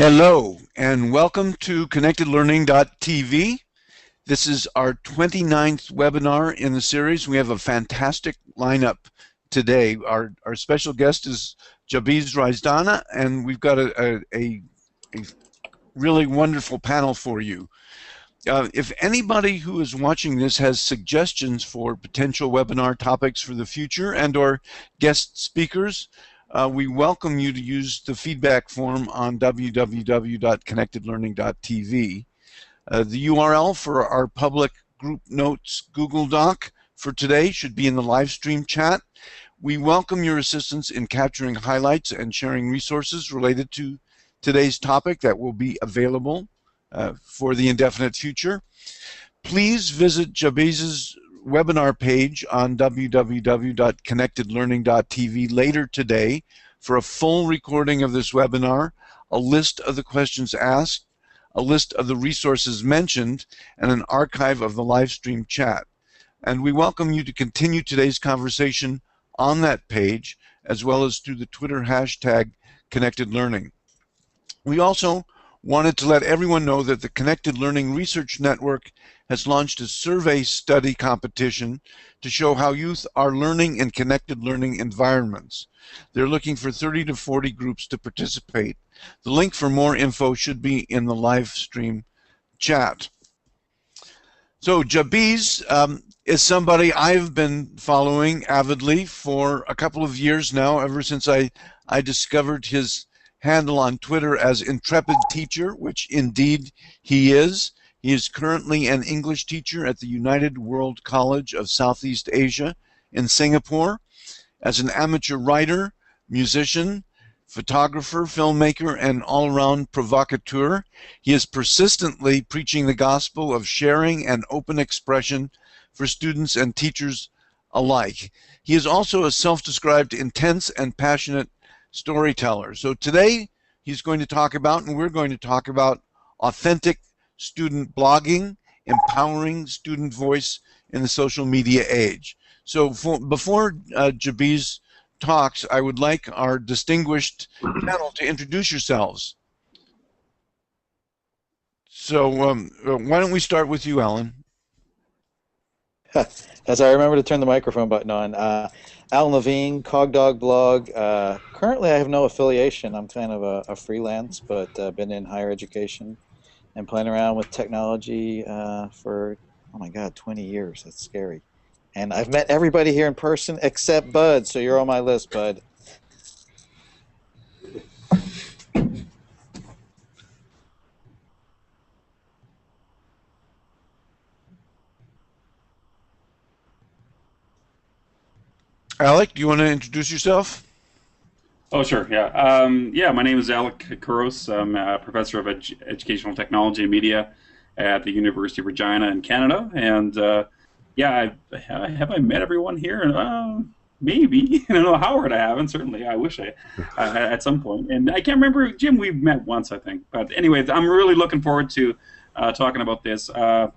Hello and welcome to ConnectedLearning.tv. This is our 29th webinar in the series. We have a fantastic lineup today. Our special guest is Jabiz Raisdana, and we've got a really wonderful panel for you. If anybody who is watching this has suggestions for potential webinar topics for the future and or guest speakers, we welcome you to use the feedback form on www.connectedlearning.tv. The URL for our public group notes Google Doc for today should be in the live stream chat. We welcome your assistance in capturing highlights and sharing resources related to today's topic that will be available for the indefinite future. Please visit Jabiz's webinar page on www.connectedlearning.tv later today for a full recording of this webinar, a list of the questions asked, a list of the resources mentioned, and an archive of the live stream chat. And we welcome you to continue today's conversation on that page, as well as through the Twitter hashtag #ConnectedLearning. We also wanted to let everyone know that the Connected Learning Research Network has launched a survey study competition to show how youth are learning in connected learning environments. They're looking for 30 to 40 groups to participate. The link for more info should be in the live stream chat. So Jabiz is somebody I've been following avidly for a couple of years now, ever since I discovered his handle on Twitter as Intrepid Teacher, which indeed he is. He is currently an English teacher at the United World College of Southeast Asia in Singapore. As an amateur writer, musician, photographer, filmmaker, and all-around provocateur, he is persistently preaching the gospel of sharing and open expression for students and teachers alike. He is also a self-described intense and passionate storyteller. So today he's going to talk about, and we're going to talk about, authentic student blogging, empowering student voice in the social media age. So before Jabiz talks, I would like our distinguished panel to introduce yourselves. So why don't we start with you, Alan? As I remember to turn the microphone button on. Alan Levine, Cogdog blog. Currently I have no affiliation. I'm kind of a freelance, but been in higher education and playing around with technology for, oh my God, 20 years. That's scary. And I've met everybody here in person except Bud, so you're on my list, Bud. Alec, do you want to introduce yourself? Oh, sure, yeah. My name is Alec Kuros. I'm a professor of educational technology and media at the University of Regina in Canada. And have I met everyone here? Maybe. I don't know, Howard I haven't, certainly. I wish I at some point. And I can't remember, Jim, we've met once, I think. But anyway, I'm really looking forward to talking about this. I've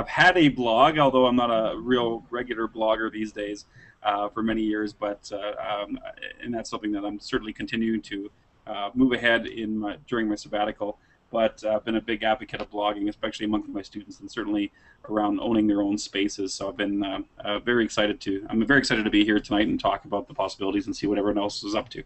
had a blog, although I'm not a real regular blogger these days, for many years. But and that's something that I'm certainly continuing to move ahead in during my sabbatical. But I've been a big advocate of blogging, especially among my students, and certainly around owning their own spaces. So I've been very excited to. I'm very excited to be here tonight and talk about the possibilities and see what everyone else is up to.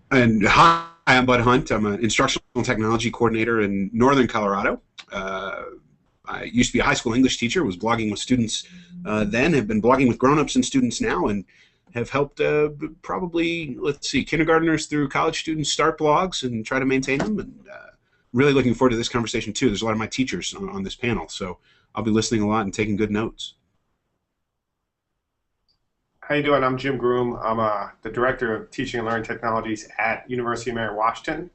And hi, I'm Bud Hunt. I'm an instructional technology coordinator in Northern Colorado. I used to be a high school English teacher, was blogging with students then, have been blogging with grown-ups and students now, and have helped probably, let's see, kindergartners through college students start blogs and try to maintain them. And really looking forward to this conversation, too. There's a lot of my teachers on this panel, so I'll be listening a lot and taking good notes. How you doing? I'm Jim Groom. I'm the Director of Teaching and Learning Technologies at University of Mary Washington,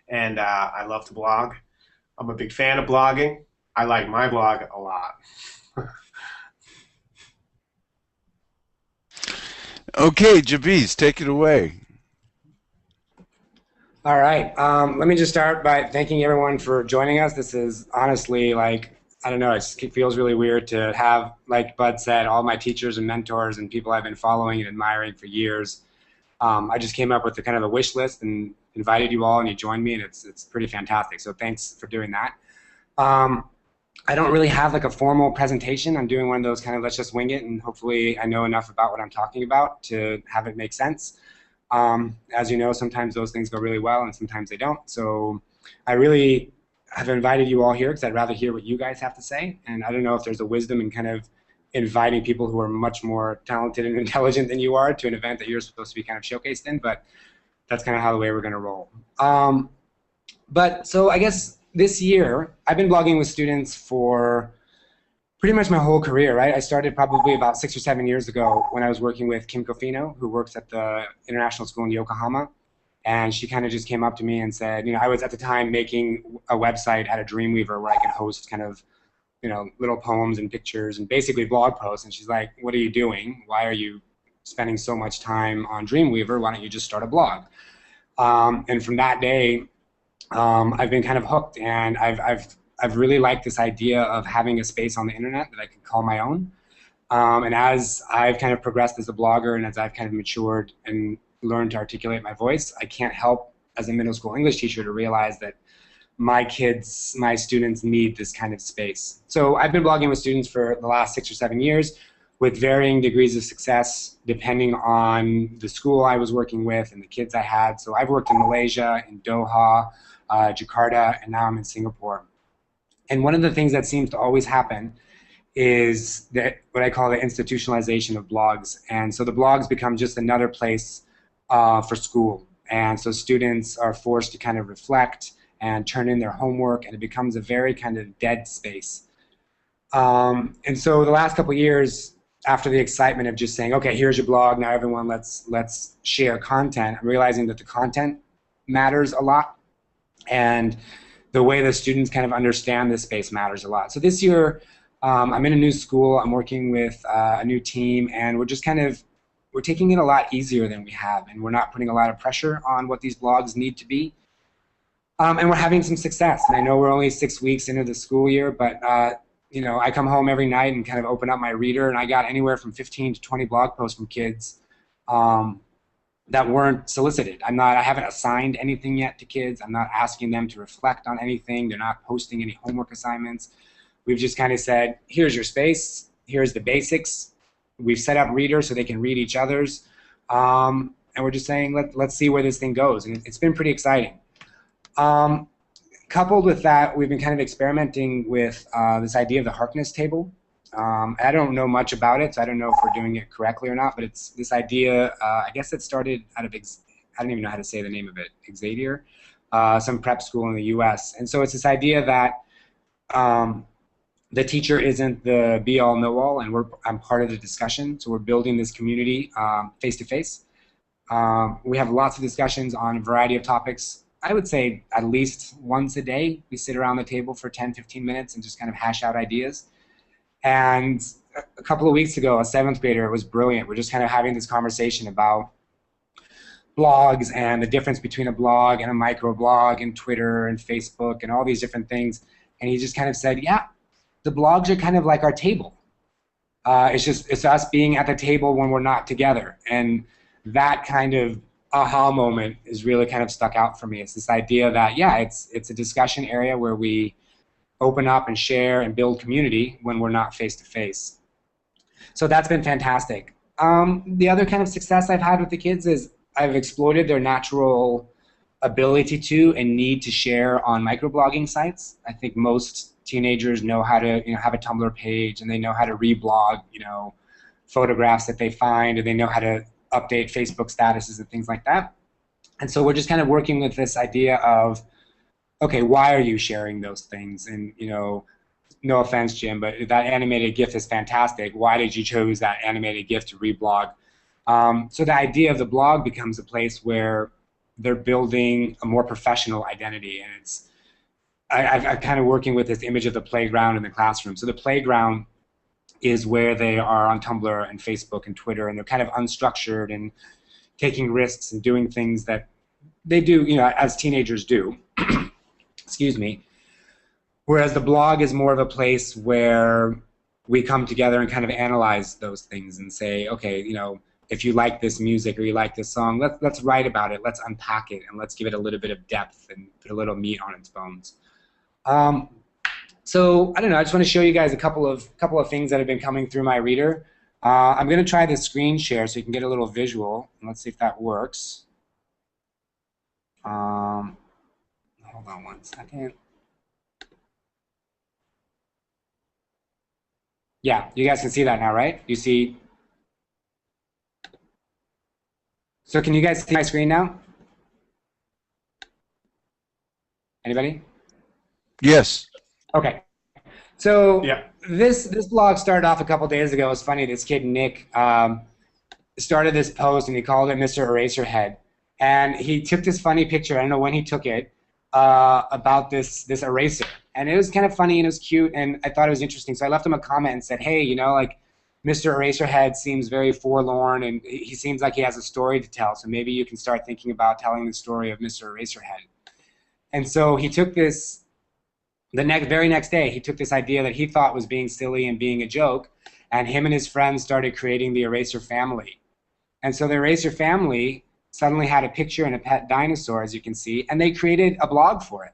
and I love to blog. I'm a big fan of blogging. I like my blog a lot. Okay, Jabiz, take it away. All right. Let me just start by thanking everyone for joining us. This is honestly, like, I don't know, it feels really weird to have, like Bud said, all my teachers and mentors and people I've been following and admiring for years I just came up with a kind of a wish list and invited you all, and you joined me, and it's pretty fantastic. So thanks for doing that. I don't really have like a formal presentation. I'm doing one of those kind of let's just wing it, and hopefully I know enough about what I'm talking about to have it make sense. As you know, sometimes those things go really well and sometimes they don't. So I really have invited you all here because I'd rather hear what you guys have to say. And I don't know if there's a wisdom in kind of inviting people who are much more talented and intelligent than you are to an event that you're supposed to be kind of showcased in, but that's kind of how the way we're going to roll. But so I guess this year, I've been blogging with students for pretty much my whole career, right? I started probably about 6 or 7 years ago when I was working with Kim Kofino, who works at the International School in Yokohama. And she kind of just came up to me and said, I was at the time making a website at a Dreamweaver where I could host kind of, little poems and pictures and basically blog posts. And she's like, what are you doing? Why are you spending so much time on Dreamweaver? Why don't you just start a blog? And from that day, I've been kind of hooked, and I've really liked this idea of having a space on the internet that I can call my own. And as I've kind of progressed as a blogger and as I've kind of matured and learned to articulate my voice, I can't help as a middle school English teacher to realize that my students need this kind of space. So I've been blogging with students for the last 6 or 7 years with varying degrees of success depending on the school I was working with and the kids I had. So I've worked in Malaysia, in Doha, Jakarta, and now I'm in Singapore. And one of the things that seems to always happen is that what I call the institutionalization of blogs. And so the blogs become just another place for school. And so students are forced to kind of reflect and turn in their homework, and it becomes a very kind of dead space. And so the last couple of years, after the excitement of just saying, okay, here's your blog, now everyone let's share content, I'm realizing that the content matters a lot, and the way the students kind of understand this space matters a lot. So this year, I'm in a new school, I'm working with a new team, and we're taking it a lot easier than we have, and we're not putting a lot of pressure on what these blogs need to be. And we're having some success. And I know we're only 6 weeks into the school year, but I come home every night and kind of open up my reader, and I got anywhere from 15 to 20 blog posts from kids that weren't solicited. I haven't assigned anything yet to kids. I'm not asking them to reflect on anything. They're not posting any homework assignments. We've just kind of said, here's your space. Here's the basics. We've set up readers so they can read each other's. And we're just saying, let's see where this thing goes. And it's been pretty exciting. Coupled with that, we've been kind of experimenting with this idea of the Harkness table. I don't know much about it, so I don't know if we're doing it correctly or not, but it's this idea, I guess it started out of, I don't even know how to say the name of it, Xavier, some prep school in the US. And so it's this idea that the teacher isn't the be-all, know-all, and I'm part of the discussion, so we're building this community face-to-face. We have lots of discussions on a variety of topics. I would say at least once a day, we sit around the table for 10, 15 minutes and just kind of hash out ideas. And a couple of weeks ago, a 7th grader was brilliant. We're just kind of having this conversation about blogs and the difference between a blog and a microblog and Twitter and Facebook and all these different things. And he just kind of said, yeah, the blogs are kind of like our table. It's us being at the table when we're not together. And that kind of aha moment is really kind of stuck out for me. It's this idea that, yeah, it's a discussion area where we open up and share and build community when we're not face-to-face. So that's been fantastic. The other kind of success I've had with the kids is I've exploited their natural ability to and need to share on microblogging sites. I think most teenagers know how to have a Tumblr page, and they know how to reblog photographs that they find, and they know how to update Facebook statuses and things like that. And so we're just kind of working with this idea of, okay, why are you sharing those things? And no offense, Jim, but that animated GIF is fantastic. Why did you choose that animated GIF to reblog? So the idea of the blog becomes a place where they're building a more professional identity, and I'm kind of working with this image of the playground in the classroom. So the playground is where they are on Tumblr and Facebook and Twitter, and they're kind of unstructured and taking risks and doing things that they do, as teenagers do. Excuse me. Whereas the blog is more of a place where we come together and kind of analyze those things and say, okay, if you like this music or you like this song, let's write about it, let's unpack it, and let's give it a little bit of depth and put a little meat on its bones. So I don't know, I just want to show you guys a couple of things that have been coming through my reader. I'm going to try the screen share so you can get a little visual. Let's see if that works. Hold on one second. Yeah, you guys can see that now, right? You see? So can you guys see my screen now? Anybody? Yes. Okay. So Yeah. this blog started off a couple days ago. It was funny. This kid Nick started this post and he called it Mr. Eraserhead, and he took this funny picture. I don't know when he took it about this eraser, and it was kind of funny and it was cute, and I thought it was interesting. So I left him a comment and said, hey, you know, like Mr. Eraserhead seems very forlorn, and he seems like he has a story to tell. So maybe you can start thinking about telling the story of Mr. Eraserhead. And so he took this. The very next day, he took this idea that he thought was being silly and being a joke, and him and his friends started creating the Eraser family. And so the Eraser family suddenly had a picture and a pet dinosaur, as you can see, and they created a blog for it.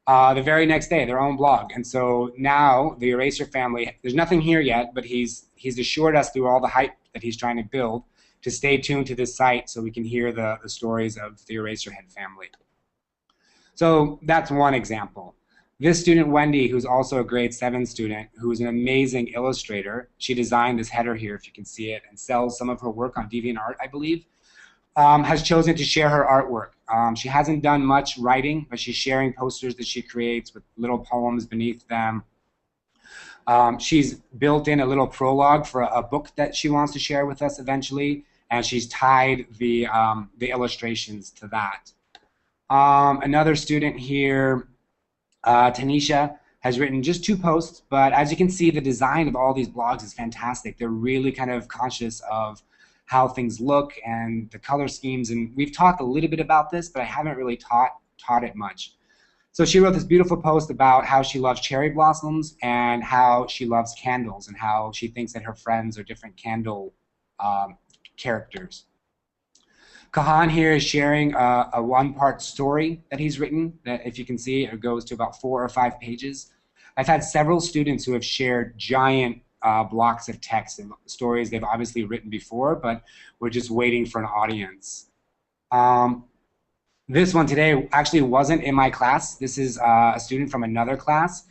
The very next day, their own blog. And so now the Eraser family, there's nothing here yet, but he's assured us through all the hype that he's trying to build to stay tuned to this site so we can hear the stories of the Eraserhead family. So that's one example. This student, Wendy, who's also a grade 7 student, who's an amazing illustrator, she designed this header here, if you can see it, and sells some of her work on DeviantArt, I believe, has chosen to share her artwork. She hasn't done much writing, but she's sharing posters that she creates with little poems beneath them. She's built in a little prologue for a book that she wants to share with us eventually, and she's tied the illustrations to that. Another student here, Tanisha, has written just 2 posts, but as you can see, the design of all these blogs is fantastic. They're really kind of conscious of how things look and the color schemes, and we've talked a little bit about this, but I haven't really taught it much. So she wrote this beautiful post about how she loves cherry blossoms and how she loves candles and how she thinks that her friends are different candle characters. Kahan here is sharing a 1-part story that he's written that, if you can see, it goes to about 4 or 5 pages. I've had several students who have shared giant blocks of text and stories they've obviously written before, but we're just waiting for an audience. This one today actually wasn't in my class. This is a student from another class,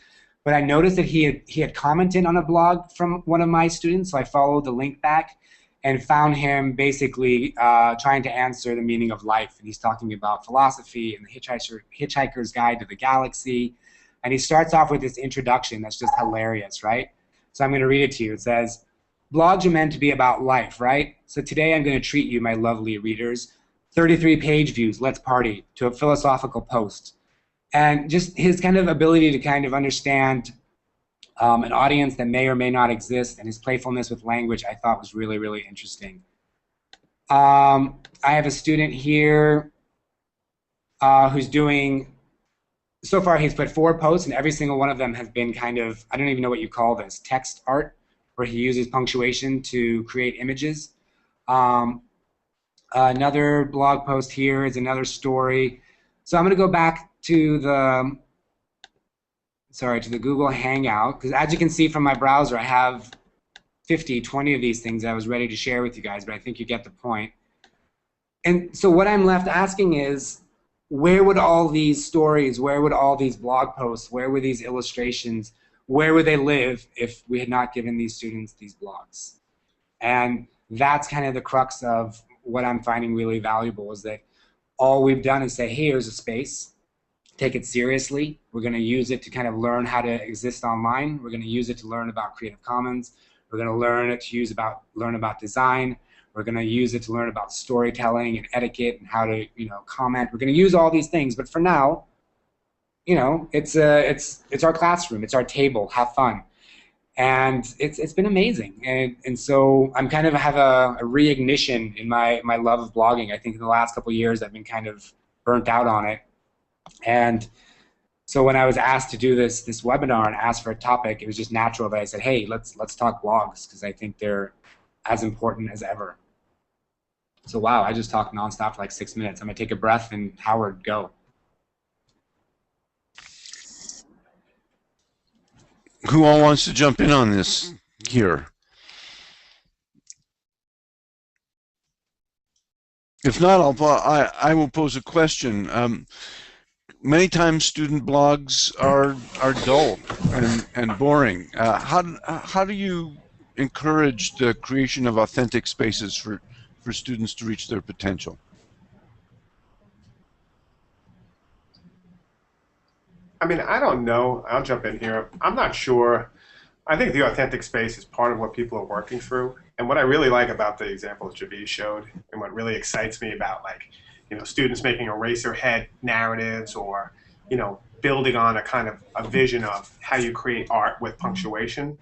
but I noticed that he had commented on a blog from one of my students, so I followed the link back and found him basically trying to answer the meaning of life. And he's talking about philosophy and the Hitchhiker's Guide to the Galaxy. And he starts off with this introduction that's just hilarious, right? So I'm going to read it to you. It says, blogs are meant to be about life, right? So today I'm going to treat you, my lovely readers, 33 page views, let's party, to a philosophical post. And just his kind of ability to kind of understand an audience that may or may not exist, and his playfulness with language I thought was really, really interesting. I have a student here who's doing, so far he's put 4 posts, and every single one of them has been kind of, I don't even know what you call this, text art, where he uses punctuation to create images. Another blog post here is another story. So I'm going to go back to the Google Hangout, because as you can see from my browser, I have 20 of these things I was ready to share with you guys, but I think you get the point. And so what I'm left asking is, where would all these stories, where would all these blog posts, where would these illustrations, where would they live if we had not given these students these blogs? And that's kind of the crux of what I'm finding really valuable, is that all we've done is say, hey, here's a space. Take it seriously. We're going to use it to kind of learn how to exist online. We're going to use it to learn about Creative Commons. We're going to learn it to learn about design. We're going to use it to learn about storytelling and etiquette and how to, comment. We're going to use all these things, but for now, it's our classroom. It's our table. Have fun. And it's been amazing. And so I'm kind of have a reignition in my love of blogging. I think in the last couple of years I've been kind of burnt out on it. And so when I was asked to do this webinar and asked for a topic, it was just natural that I said, hey, let's talk blogs, because I think they're as important as ever. So wow, I just talked nonstop for like 6 minutes. I'm gonna take a breath and Howard, go. Who all wants to jump in on this here? If not, I will pose a question. Many times student blogs are dull and boring. How do you encourage the creation of authentic spaces for students to reach their potential? I mean, I don't know. I'll jump in here. I'm not sure. I think the authentic space is part of what people are working through. And what I really like about the example Jabiz showed, and what really excites me about, like, students making Eraserhead narratives, or, building on a kind of a vision of how you create art with punctuation,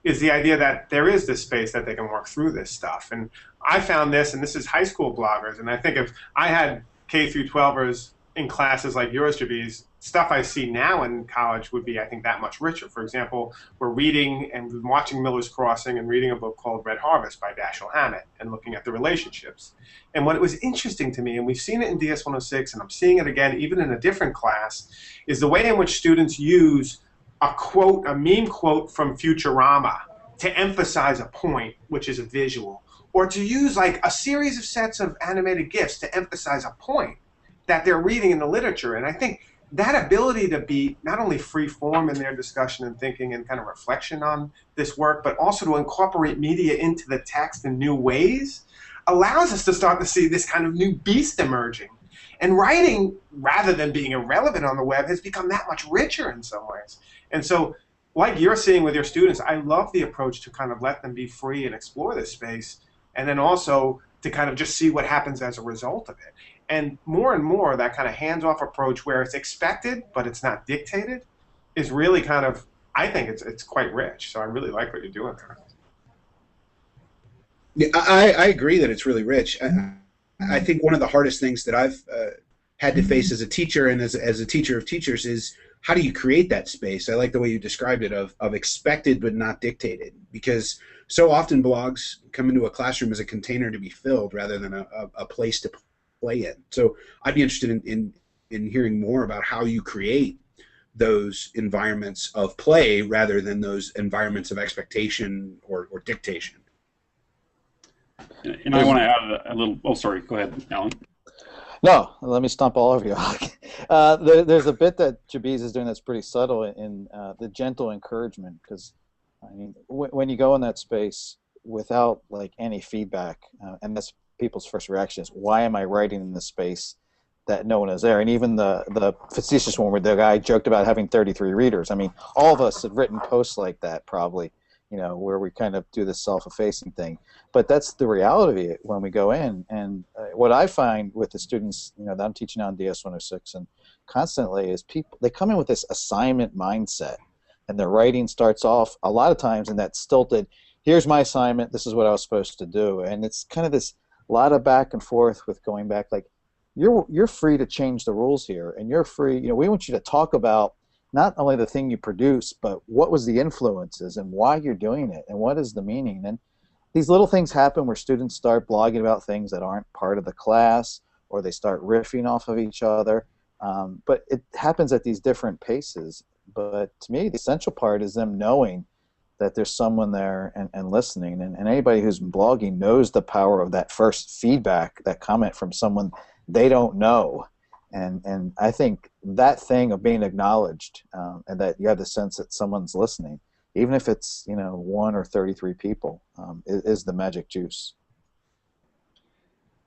is the idea that there is this space that they can work through this stuff. And I found this, and this is high school bloggers, and I think if I had K through 12ers in classes like yours, Jabiz, stuff I see now in college would be, I think, that much richer. For example, we're reading and watching Miller's Crossing and reading a book called Red Harvest by Dashiell Hammett and looking at the relationships. And what was interesting to me, and we've seen it in DS 106, and I'm seeing it again even in a different class, is the way in which students use a quote, a meme quote from Futurama to emphasize a point, which is a visual, or to use like a series of sets of animated GIFs to emphasize a point that they're reading in the literature. And I think that ability to be not only free form in their discussion and thinking and kind of reflection on this work, but also to incorporate media into the text in new ways, allows us to start to see this kind of new beast emerging. And writing, rather than being irrelevant on the web, has become that much richer in some ways. And so, like you're seeing with your students, I love the approach to kind of let them be free and explore this space, and then also to kind of just see what happens as a result of it. And more, that kind of hands-off approach where it's expected but it's not dictated is really kind of, I think it's quite rich. So I really like what you're doing there. Yeah, I agree that it's really rich. I think one of the hardest things that I've had to face as a teacher and as a teacher of teachers is, how do you create that space? I like the way you described it, of expected but not dictated, because so often blogs come into a classroom as a container to be filled rather than a place to play in. So I'd be interested in hearing more about how you create those environments of play rather than those environments of expectation or dictation. And I want to add a little. Oh, sorry. Go ahead, Alan. No, let me stomp all over you. There's a bit that Jabiz is doing that's pretty subtle in the gentle encouragement, because I mean, when you go in that space without like any feedback, and that's people's first reaction is, why am I writing in this space that no one is there? And even the facetious one where the guy joked about having 33 readers. I mean, all of us have written posts like that probably, where we kind of do this self-effacing thing. But that's the reality when we go in. And what I find with the students, that I'm teaching on DS 106 and constantly, is they come in with this assignment mindset, and their writing starts off a lot of times in that stilted, here's my assignment, this is what I was supposed to do. And it's kind of this lot of back and forth with going back, like, you're free to change the rules here, and you're free. We want you to talk about not only the thing you produce, but what was the influences and why you're doing it and what is the meaning. And these little things happen where students start blogging about things that aren't part of the class, or they start riffing off of each other. But it happens at these different paces. But to me, the essential part is them knowing that there's someone there and listening. And anybody who's been blogging knows the power of that first feedback, that comment from someone they don't know. And I think that thing of being acknowledged, and that you have the sense that someone's listening, even if it's 1 or 33 people, is the magic juice.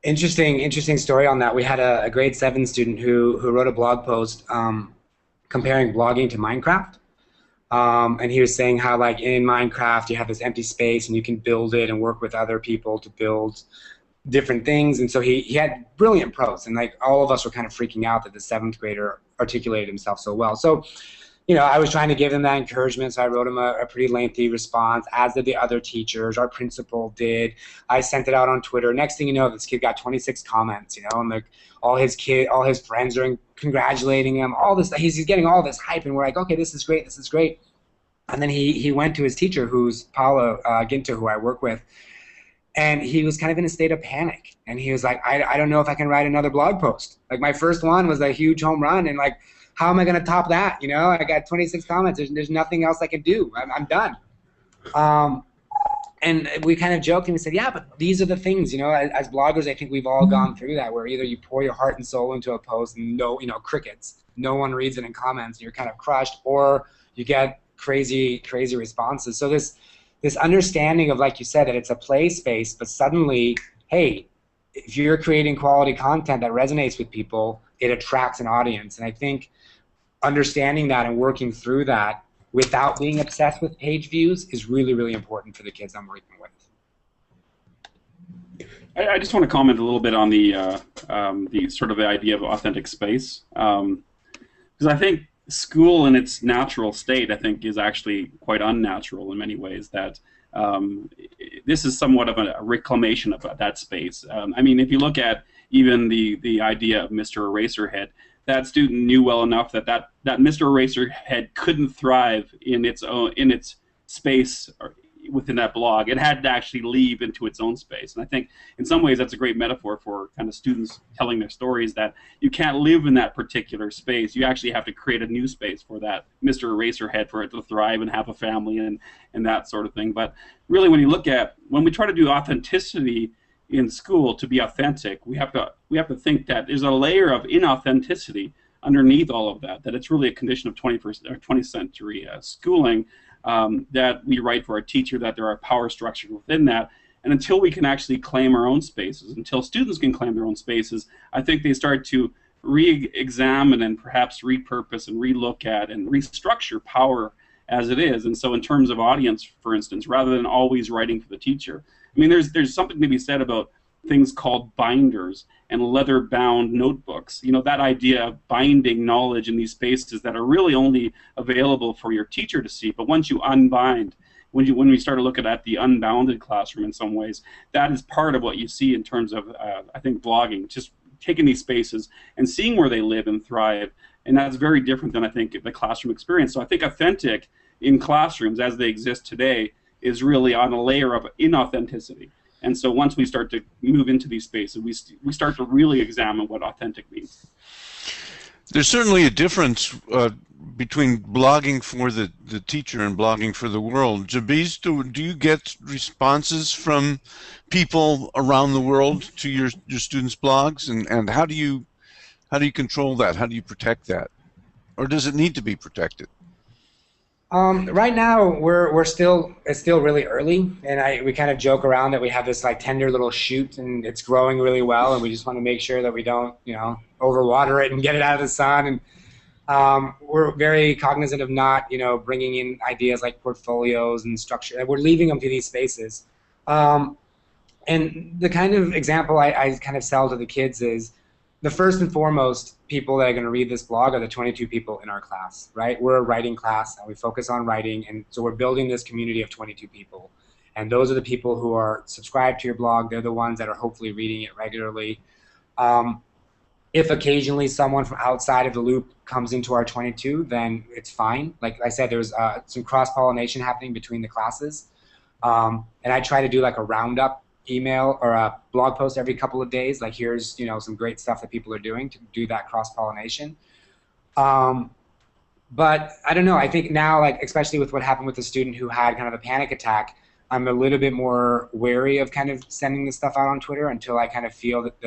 Interesting story on that. We had a grade 7 student who wrote a blog post comparing blogging to Minecraft. And he was saying how, like, in Minecraft you have this empty space and you can build it and work with other people to build different things. And so he had brilliant prose, and like all of us were kind of freaking out that the 7th grader articulated himself so well. So I was trying to give him that encouragement, so I wrote him a pretty lengthy response, as did the other teachers. Our principal did. I sent it out on Twitter. Next thing you know, this kid got 26 comments, and like all his friends are congratulating him, all this. He's getting all this hype, and we're like, okay, this is great, this is great. And then he went to his teacher, who's Paula Ginter, who I work with, And he was kind of in a state of panic. And he was like, I don't know if I can write another blog post. Like, my first one was a huge home run, and like, how am I going to top that? You know, I got 26 comments. There's nothing else I can do. I'm done. And we kind of joked and we said, yeah, but these are the things, you know, as bloggers, I think we've all gone through that, where either you pour your heart and soul into a post and crickets, no one reads it in comments, and you're kind of crushed, or you get crazy responses. So this understanding of, like you said, that it's a play space, but suddenly, hey, if you're creating quality content that resonates with people, it attracts an audience. And I think understanding that and working through that without being obsessed with page views is really, really important for the kids I'm working with. I just want to comment a little bit on the sort of the idea of authentic space, because I think school in its natural state, I think, is actually quite unnatural in many ways. That this is somewhat of a reclamation of that space. I mean, if you look at even the idea of Mr. Eraserhead, that student knew well enough that Mr. Eraserhead couldn't thrive in its space within that blog. It had to actually leave into its own space. And I think in some ways that's a great metaphor for kind of students telling their stories, that you can't live in that particular space. You actually have to create a new space for that Mr. Eraserhead, for it to thrive and have a family and that sort of thing. But really, when we try to do authenticity in school, to be authentic, we have to think that there's a layer of inauthenticity underneath all of that, that it's really a condition of 21st or 20th century schooling, that we write for a teacher, that there are power structures within that. And until we can actually claim our own spaces, until students can claim their own spaces, I think they start to re-examine and perhaps repurpose and relook at and restructure power as it is. And so in terms of audience, for instance, rather than always writing for the teacher, I mean, there's something to be said about things called binders and leather-bound notebooks. You know, that idea of binding knowledge in these spaces that are really only available for your teacher to see. But once you unbind, when we start to look at the unbounded classroom in some ways, that is part of what you see in terms of, I think, blogging, just taking these spaces and seeing where they live and thrive. And that's very different than, I think, the classroom experience. So I think authentic in classrooms as they exist today is really on a layer of inauthenticity. And so once we start to move into these spaces, we start to really examine what authentic means. There's certainly a difference between blogging for the teacher and blogging for the world. Jabiz, do you get responses from people around the world to your students' blogs, and how do you control that? How do you protect that, or does it need to be protected? Right now, it's still really early, and we kind of joke around that we have this like tender little shoot, and it's growing really well, and we just want to make sure that we don't, overwater it and get it out of the sun. And we're very cognizant of not, bringing in ideas like portfolios and structure. We're leaving them to these spaces. And the kind of example I kind of sell to the kids is, the first and foremost people that are going to read this blog are the 22 people in our class, right? We're a writing class, and we focus on writing, and so we're building this community of 22 people. And those are the people who are subscribed to your blog. They're the ones that are hopefully reading it regularly. If occasionally someone from outside of the loop comes into our 22, then it's fine. Like I said, there's some cross-pollination happening between the classes. And I try to do like a roundup email or a blog post every couple of days, like here's some great stuff that people are doing to do that cross-pollination. But I don't know, I think now, like especially with what happened with the student who had kind of a panic attack, I'm a little bit more wary of kind of sending this stuff out on Twitter until I kind of feel that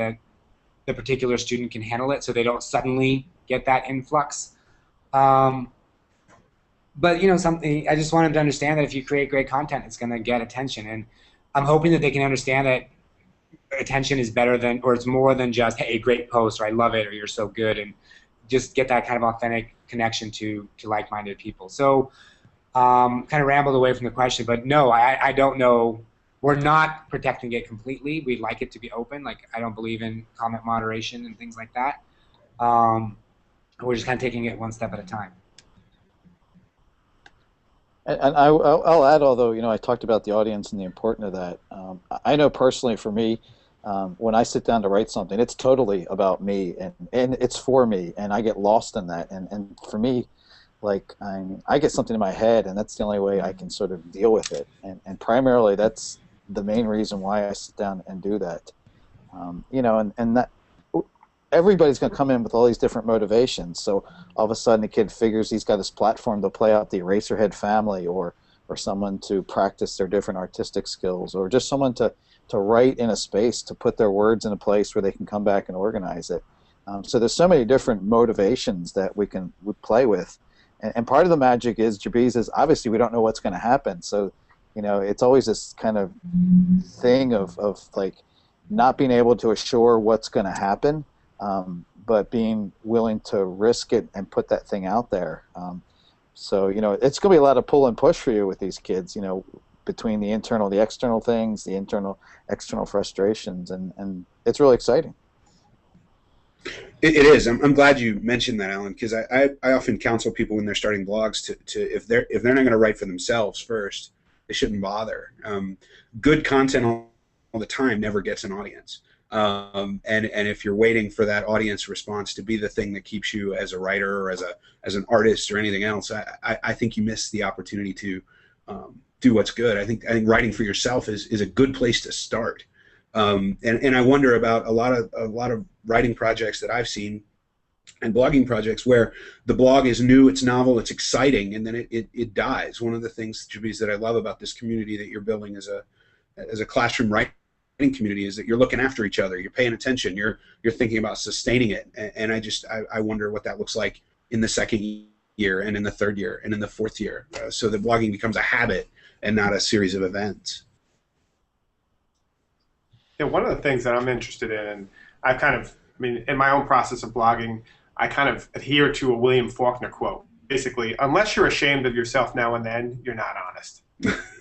the particular student can handle it, so they don't suddenly get that influx. But something I just want them to understand, that if you create great content, it's going to get attention. And I'm hoping that they can understand that attention is better than, or it's more than just, hey, great post, or I love it, or you're so good, and just get that kind of authentic connection to like-minded people. So kind of rambled away from the question, but no, I don't know. We're not protecting it completely. We'd like it to be open. Like, I don't believe in comment moderation and things like that. We're just kind of taking it one step at a time. And I'll add, although I talked about the audience and the importance of that. I know personally, for me, when I sit down to write something, it's totally about me, and it's for me, and I get lost in that. And for me, like I get something in my head, and that's the only way I can sort of deal with it. And primarily, that's the main reason why I sit down and do that. You know, and that everybody's going to come in with all these different motivations. So all of a sudden, a kid figures he's got this platform to play out the Eraserhead family, or someone to practice their different artistic skills, or just someone to write in a space, to put their words in a place where they can come back and organize it. So there's so many different motivations that we play with. And part of the magic is, Jabiz, is obviously we don't know what's going to happen. So, you know, it's always this kind of thing of like not being able to assure what's going to happen, but being willing to risk it and put that thing out there. So, you know, it's going to be a lot of pull and push for you with these kids, you know, between the internal, the external things, the internal, external frustrations, and it's really exciting. It is. I'm glad you mentioned that, Alan, because I often counsel people when they're starting blogs to if they're not going to write for themselves first, they shouldn't bother. Good content all the time never gets an audience. And if you're waiting for that audience response to be the thing that keeps you as a writer or as an artist or anything else, I think you miss the opportunity to do what's good. I think writing for yourself is a good place to start. And I wonder about a lot of writing projects that I've seen and blogging projects where the blog is new, it's novel, it's exciting, and then it dies. One of the things, Jabiz, that I love about this community that you're building as a classroom writing community is that you're looking after each other, you're paying attention, you're thinking about sustaining it, and I wonder what that looks like in the second year and in the third year and in the fourth year, so that blogging becomes a habit and not a series of events. Yeah, one of the things that I'm interested in, and I've kind of, I mean, in my own process of blogging, I kind of adhere to a William Faulkner quote. Basically, unless you're ashamed of yourself now and then, you're not honest.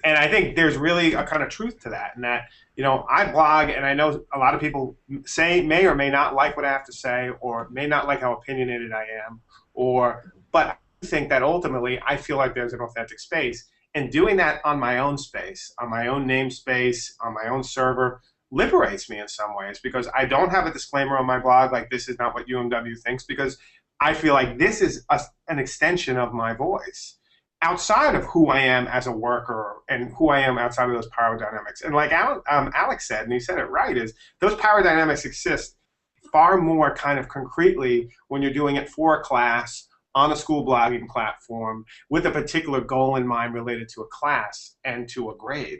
And I think there's really a kind of truth to that, and that, you know, I blog, and I know a lot of people may or may not like what I have to say, or may not like how opinionated I am, but I think that ultimately I feel like there's an authentic space, and doing that on my own space, on my own namespace, on my own server, liberates me in some ways, because I don't have a disclaimer on my blog like this is not what UMW thinks, because I feel like this is an extension of my voice outside of who I am as a worker and who I am outside of those power dynamics. And like Alex said, and he said it right, is those power dynamics exist far more kind of concretely when you're doing it for a class on a school blogging platform with a particular goal in mind related to a class and to a grade.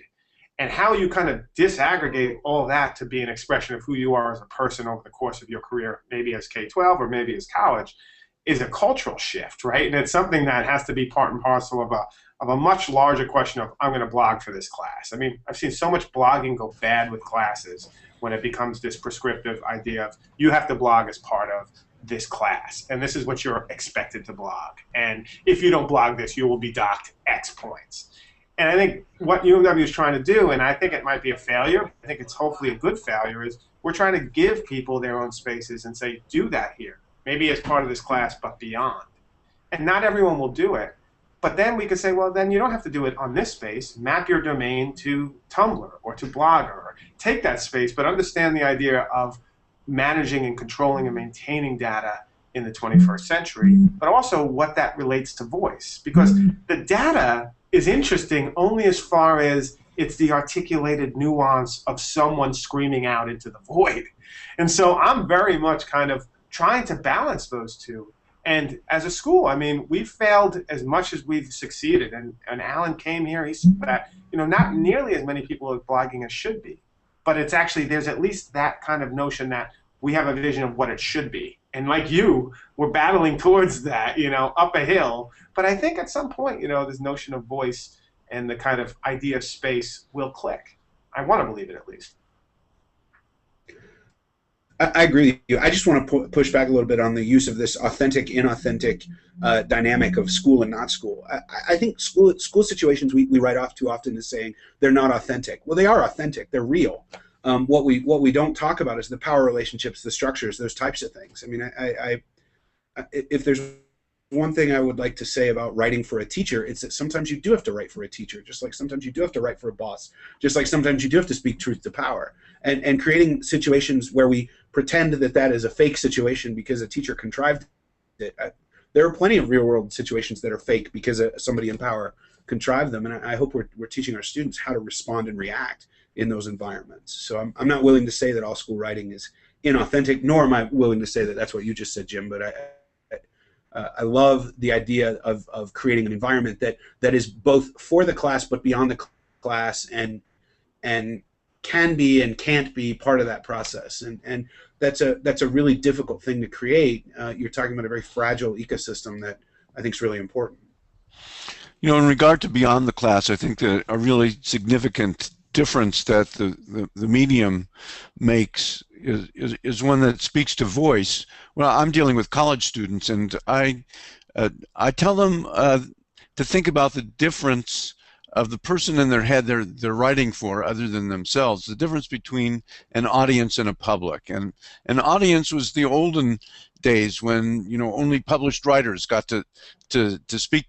And how you kind of disaggregate all that to be an expression of who you are as a person over the course of your career, maybe as K-12 or maybe as college, is a cultural shift, right? And it's something that has to be part and parcel of a much larger question of, I'm going to blog for this class. I mean, I've seen so much blogging go bad with classes when it becomes this prescriptive idea of, you have to blog as part of this class, and this is what you're expected to blog. And if you don't blog this, you will be docked X points. And I think what UMW is trying to do, and I think it might be a failure, I think it's hopefully a good failure, is we're trying to give people their own spaces and say, do that here, maybe as part of this class, but beyond. And not everyone will do it. But then we could say, well, then you don't have to do it on this space. Map your domain to Tumblr or to Blogger. Or take that space, but understand the idea of managing and controlling and maintaining data in the 21st century, but also what that relates to voice. Because the data is interesting only as far as it's the articulated nuance of someone screaming out into the void. And so I'm very much kind of trying to balance those two. And as a school, I mean, we've failed as much as we've succeeded. And Alan came here, he said that, you know, not nearly as many people are blogging as should be. But it's actually, there's at least that kind of notion that we have a vision of what it should be. And like you, we're battling towards that, you know, up a hill. But I think at some point, you know, this notion of voice and the kind of idea of space will click. I want to believe it, at least. I agree with you. I just want to push back a little bit on the use of this authentic, inauthentic dynamic of school and not school. I think school situations we write off too often as saying they're not authentic. Well, they are authentic. They're real. What we don't talk about is the power relationships, the structures, those types of things. I mean, if there's one thing I would like to say about writing for a teacher, it's that sometimes you do have to write for a teacher, just like sometimes you do have to write for a boss, just like sometimes you do have to speak truth to power. And creating situations where we pretend that is a fake situation because a teacher contrived it. There are plenty of real-world situations that are fake because somebody in power contrived them, and I hope we're teaching our students how to respond and react in those environments. So I'm not willing to say that all school writing is inauthentic, nor am I willing to say that that's what you just said, Jim. But I love the idea of creating an environment that is both for the class but beyond the class, and can be and can't be part of that process. And that's a really difficult thing to create. You're talking about a very fragile ecosystem that I think is really important. You know, in regard to beyond the class, I think that a really significant difference that the medium makes is one that speaks to voice. Well, I'm dealing with college students, and I tell them to think about the difference of the person in their head they're writing for, other than themselves. The difference between an audience and a public. And an audience was the olden days when, you know, only published writers got to speak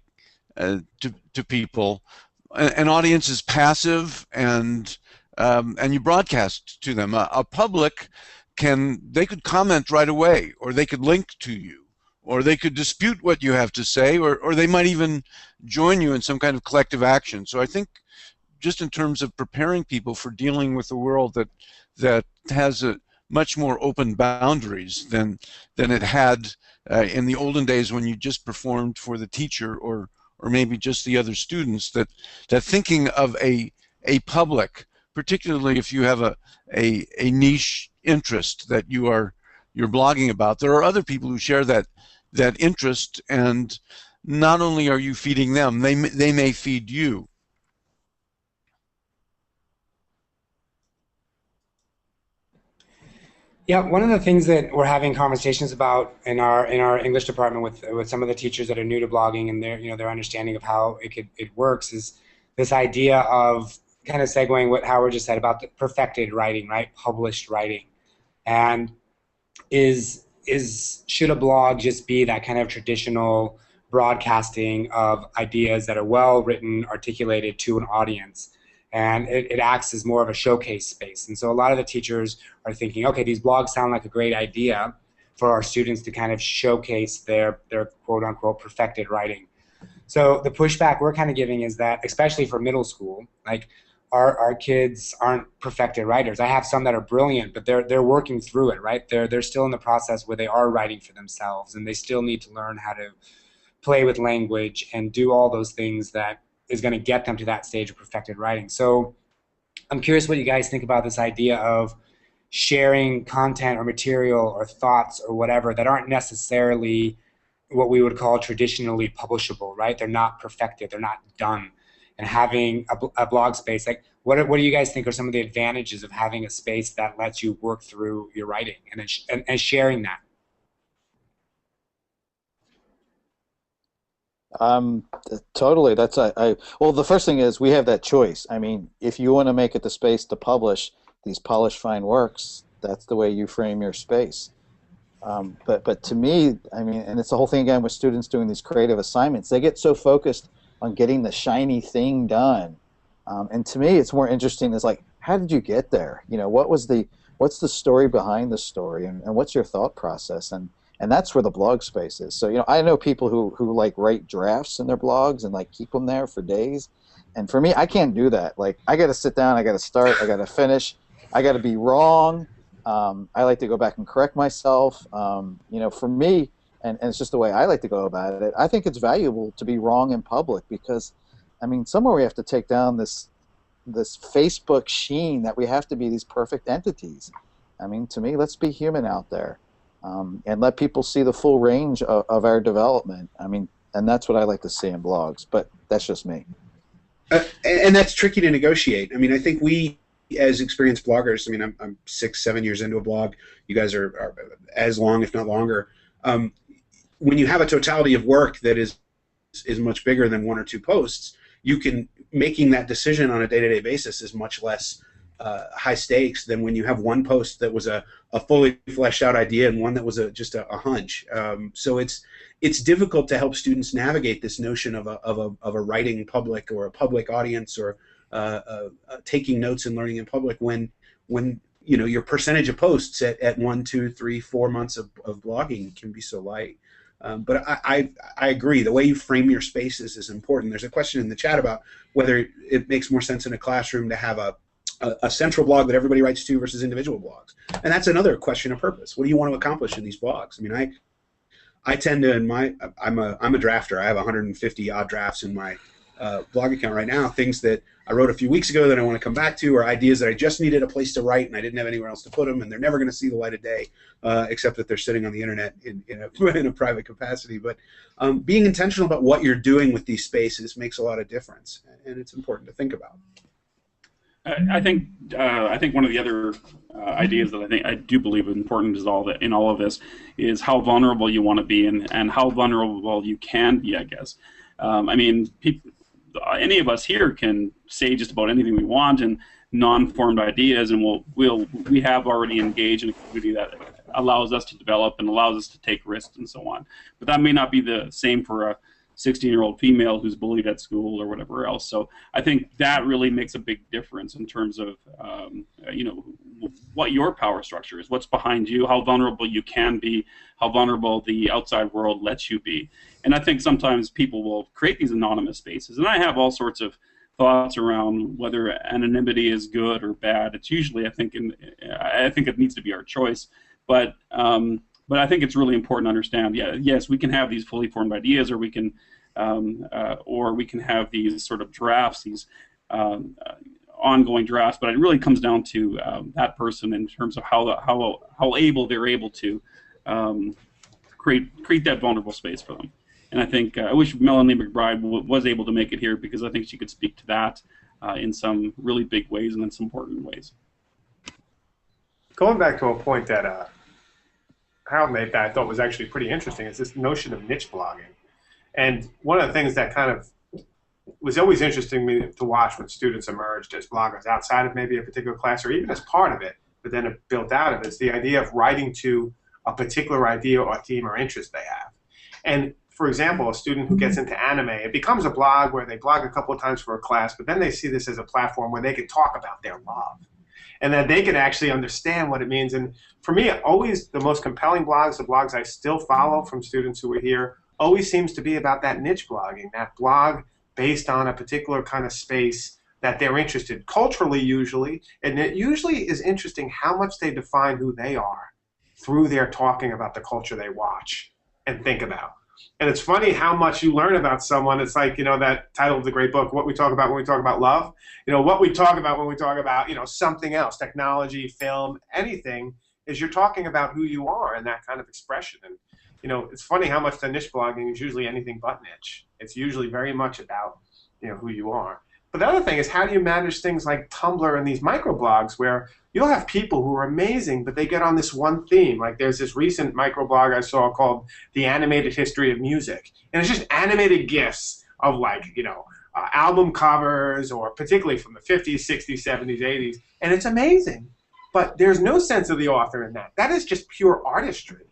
to people. An audience is passive, and you broadcast to them. A public they could comment right away, or they could link to you, or they could dispute what you have to say, or they might even join you in some kind of collective action. So I think, just in terms of preparing people for dealing with a world that has a much more open boundaries than it had in the olden days when you just performed for the teacher or maybe just the other students, that thinking of a public, particularly if you have a niche interest that you're blogging about, there are other people who share that interest, and not only are you feeding them, they may feed you. Yeah, one of the things that we're having conversations about in our English department with some of the teachers that are new to blogging and their understanding of how it works is this idea of kind of segueing what Howard just said about the perfected writing, right? Published writing. And should a blog just be that kind of traditional broadcasting of ideas that are well written, articulated to an audience? And it acts as more of a showcase space. And so a lot of the teachers are thinking, okay, these blogs sound like a great idea for our students to kind of showcase their quote unquote perfected writing. So the pushback we're kind of giving is that, especially for middle school, like our kids aren't perfected writers. I have some that are brilliant, but they're working through it, right? They're still in the process where they are writing for themselves, and they still need to learn how to play with language and do all those things that is going to get them to that stage of perfected writing. So I'm curious what you guys think about this idea of sharing content or material or thoughts or whatever that aren't necessarily what we would call traditionally publishable, right? They're not perfected, they're not done. And having a blog space, like what do you guys think are some of the advantages of having a space that lets you work through your writing and sharing that? Totally. That's well, the first thing is we have that choice. I mean, if you want to make it the space to publish these polished fine works, that's the way you frame your space. But to me, I mean, and it's the whole thing again with students doing these creative assignments. They get so focused on getting the shiny thing done, and to me, it's more interesting. Is like, how did you get there? You know, what's the story behind the story, and what's your thought process? And that's where the blog space is. So, you know, I know people who like write drafts in their blogs and like keep them there for days. And for me, I can't do that. Like, I got to sit down, I got to start, I got to finish, I got to be wrong. I like to go back and correct myself. You know, for me, and it's just the way I like to go about it, I think it's valuable to be wrong in public because, I mean, somewhere we have to take down this Facebook sheen that we have to be these perfect entities. I mean, to me, let's be human out there. And let people see the full range of our development. I mean, and that's what I like to see in blogs, but that's just me. And that's tricky to negotiate. I mean, I think we, as experienced bloggers, I mean, I'm 6-7 years into a blog. You guys are as long, if not longer. When you have a totality of work that is much bigger than one or two posts, making that decision on a day-to-day basis is much less high stakes than when you have one post that was a fully fleshed out idea and one that was just a hunch. So it's difficult to help students navigate this notion of a writing public or a public audience or taking notes and learning in public when you know your percentage of posts at 1, 2, 3, 4 months of blogging can be so light. But I agree. The way you frame your spaces is important. There's a question in the chat about whether it makes more sense in a classroom to have a a central blog that everybody writes to versus individual blogs. And that's another question of purpose. What do you want to accomplish in these blogs? I mean, I tend to, I'm a drafter. I have 150 odd drafts in my blog account right now, things that I wrote a few weeks ago that I want to come back to, or ideas that I just needed a place to write and I didn't have anywhere else to put them, and they're never going to see the light of day, except that they're sitting on the internet in a private capacity. But being intentional about what you're doing with these spaces makes a lot of difference, and it's important to think about. I think one of the other ideas that I do believe is important is in all of this is how vulnerable you want to be and how vulnerable you can be, I guess. I mean, any of us here can say just about anything we want and non-formed ideas, and we have already engaged in a community that allows us to develop and allows us to take risks and so on. But that may not be the same for a 16-year-old female who's bullied at school or whatever else. So I think that really makes a big difference in terms of what your power structure is, what's behind you, how vulnerable you can be, how vulnerable the outside world lets you be. And I think sometimes people will create these anonymous spaces, and I have all sorts of thoughts around whether anonymity is good or bad. It's usually, I think it needs to be our choice, but I think it's really important to understand. Yes, we can have these fully formed ideas, or we can have these sort of drafts, these ongoing drafts. But it really comes down to that person in terms of how able they're able to create that vulnerable space for them. And I think I wish Melanie McBride was able to make it here, because I think she could speak to that in some really big ways and in some important ways. Going back to a point that Harold made that I thought was actually pretty interesting is this notion of niche blogging. And one of the things that kind of was always interesting to me to watch when students emerged as bloggers outside of maybe a particular class or even as part of it, but then it built out of it, is the idea of writing to a particular idea or theme or interest they have. And for example, a student who gets into anime, it becomes a blog where they blog a couple of times for a class, but then they see this as a platform where they can talk about their love and that they can actually understand what it means. And for me, always the most compelling blogs, the blogs I still follow from students who are here, always seems to be about that niche blogging, that blog based on a particular kind of space that they're interested culturally usually. And it usually is interesting how much they define who they are through their talking about the culture they watch and think about. And it's funny how much you learn about someone. It's like, that title of the great book, What We Talk About When We Talk About Love. What we talk about when we talk about, something else, technology, film, anything, is you're talking about who you are and that kind of expression. And, it's funny how much the niche blogging is usually anything but niche. It's usually very much about, who you are. But the other thing is, how do you manage things like Tumblr and these microblogs where you'll have people who are amazing, but they get on this one theme. Like there's this recent microblog I saw called The Animated History of Music. And it's just animated GIFs of album covers, or particularly from the 50s, 60s, 70s, 80s. And it's amazing. But there's no sense of the author in that. That is just pure artistry.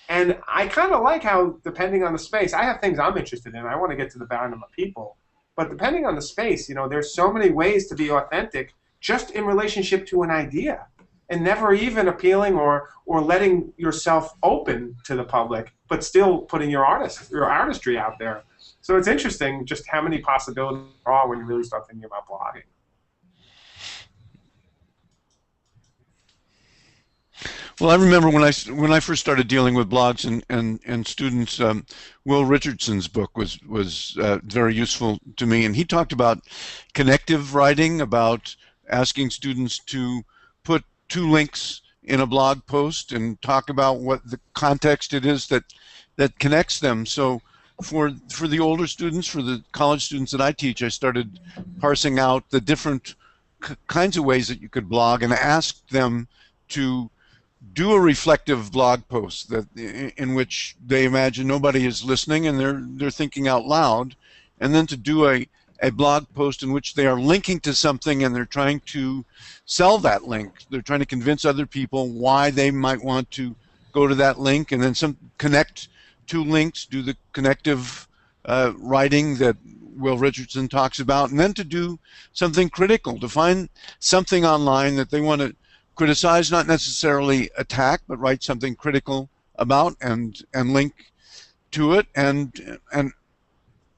And I kind of like how, depending on the space, I have things I'm interested in. I want to get to the bottom of people. But depending on the space, there's so many ways to be authentic just in relationship to an idea, and never even appealing or letting yourself open to the public, but still putting your artistry out there. So it's interesting just how many possibilities there are when you really start thinking about blogging. Well, I remember when I first started dealing with blogs and students, Will Richardson's book was very useful to me, and he talked about connective writing, about asking students to put 2 links in a blog post and talk about what the context it is that connects them. So for the older students, for the college students that I teach, I started parsing out the different kinds of ways that you could blog and ask them to do a reflective blog post in which they imagine nobody is listening and they're thinking out loud, and then to do a blog post in which they are linking to something and they're trying to sell that link. They're trying to convince other people why they might want to go to that link, and then connect 2 links, do the connective writing that Will Richardson talks about, and then to do something critical, to find something online that they want to criticize, not necessarily attack, but write something critical about and link to it, and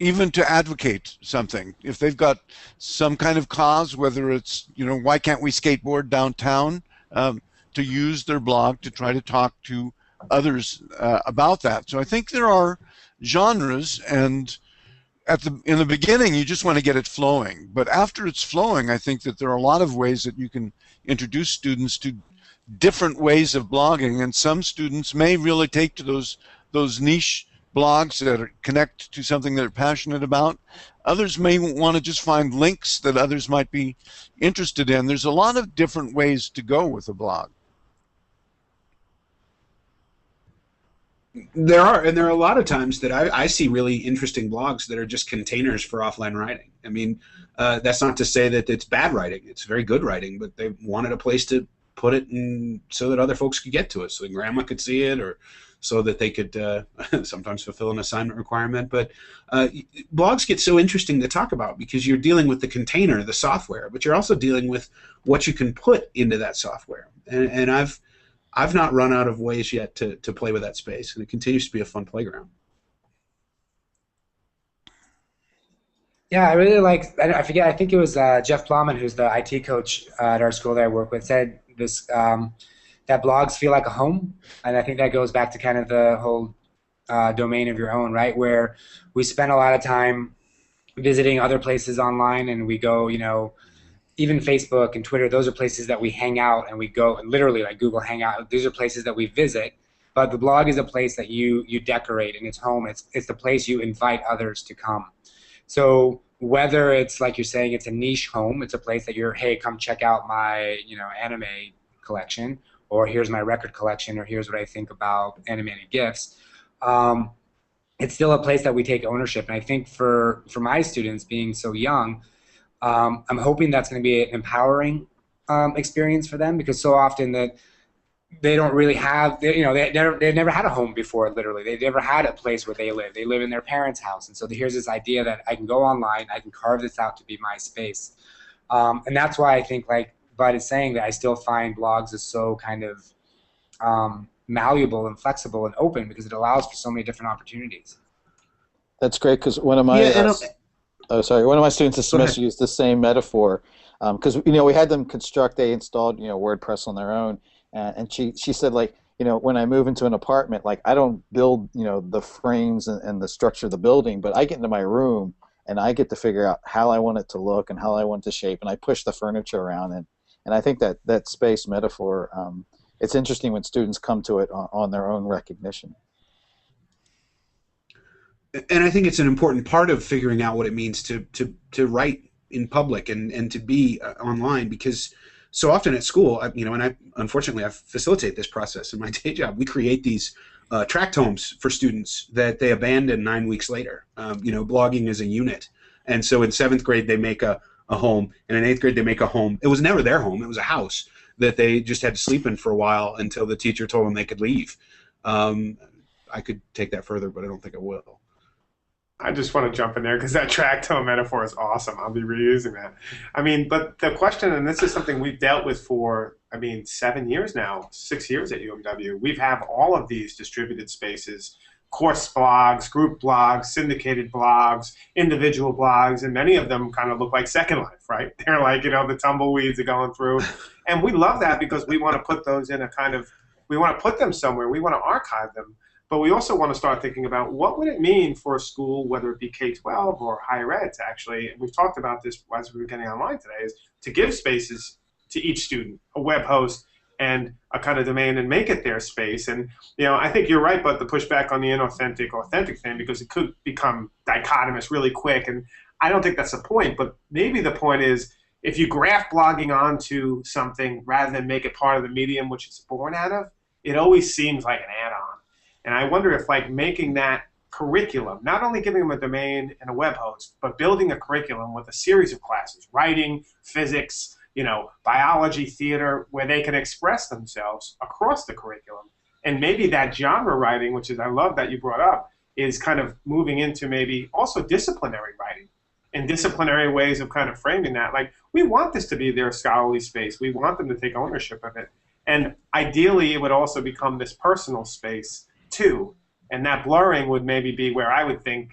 even to advocate something. If they've got some kind of cause, whether it's, why can't we skateboard downtown, to use their blog to try to talk to others about that. So I think there are genres, and in the beginning you just want to get it flowing. But after it's flowing, I think that there are a lot of ways that you can introduce students to different ways of blogging, and some students may really take to those niche blogs that connect to something they're passionate about. Others may want to just find links that others might be interested in. There's a lot of different ways to go with a blog. There are a lot of times that I see really interesting blogs that are just containers for offline writing. I mean, that's not to say that it's bad writing. It's very good writing, but they wanted a place to put it in so that other folks could get to it, so that grandma could see it, or so that they could sometimes fulfill an assignment requirement. But blogs get so interesting to talk about because you're dealing with the container, the software, but you're also dealing with what you can put into that software. And I've not run out of ways yet to play with that space, and it continues to be a fun playground. Yeah, I really like, I forget, I think it was Jeff Plowman, who's the IT coach at our school that I work with, said this, that blogs feel like a home. And I think that goes back to kind of the whole domain of your own, right? Where we spend a lot of time visiting other places online, and we go, even Facebook and Twitter, those are places that we hang out and we go, and literally like Google Hangout, these are places that we visit. But the blog is a place that you decorate, and it's home. It's the place you invite others to come. So whether it's like you're saying, it's a niche home, it's a place that hey, come check out my anime collection, or here's my record collection, or here's what I think about animated GIFs. It's still a place that we take ownership. And I think for my students being so young, I'm hoping that's going to be an empowering experience for them, because so often that they don't really have, they've never had a home before, literally. They've never had a place where they live. They live in their parents' house. And so here's this idea that I can go online, I can carve this out to be my space. And that's why I think, like Bud is saying, that I still find blogs is so kind of malleable and flexible and open, because it allows for so many different opportunities. That's great, because one of my one of my students at Smith used the same metaphor, because we had them construct. They installed WordPress on their own, and she said, like, when I move into an apartment, like, I don't build the frames and the structure of the building, but I get into my room and I get to figure out how I want it to look and how I want it to shape, and I push the furniture around, and I think that space metaphor, it's interesting when students come to it on their own recognition. And I think it's an important part of figuring out what it means to write in public and to be online, because so often at school, and I unfortunately facilitate this process in my day job. We create these tract homes for students that they abandon 9 weeks later. Blogging is a unit, and so in 7th grade they make a home, and in 8th grade they make a home. It was never their home; it was a house that they just had to sleep in for a while until the teacher told them they could leave. I could take that further, but I don't think I will. I just want to jump in there because that tract home metaphor is awesome. I'll be reusing that. But the question, and this is something we've dealt with for, 7 years now, 6 years at UMW. We've have all of these distributed spaces, course blogs, group blogs, syndicated blogs, individual blogs, and many of them kind of look like Second Life, right? They're like, the tumbleweeds are going through. And we love that because we want to put those in we want to put them somewhere. We want to archive them. But we also want to start thinking about what would it mean for a school, whether it be K-12 or higher ed, to actually, and we've talked about this as we were getting online today, is to give spaces to each student, a web host and a kind of domain, and make it their space. And, I think you're right, but the pushback on the inauthentic, authentic thing, because it could become dichotomous really quick. And I don't think that's the point, but maybe the point is, if you graft blogging onto something rather than make it part of the medium which it's born out of, it always seems like an add-on. And I wonder if, like, making that curriculum, not only giving them a domain and a web host, but building a curriculum with a series of classes, writing, physics, biology, theater, where they can express themselves across the curriculum. And maybe that genre writing, which is, I love that you brought up, is kind of moving into maybe also disciplinary writing and disciplinary ways of kind of framing that. Like, we want this to be their scholarly space. We want them to take ownership of it. And ideally, it would also become this personal space too, and that blurring would maybe be where I would think,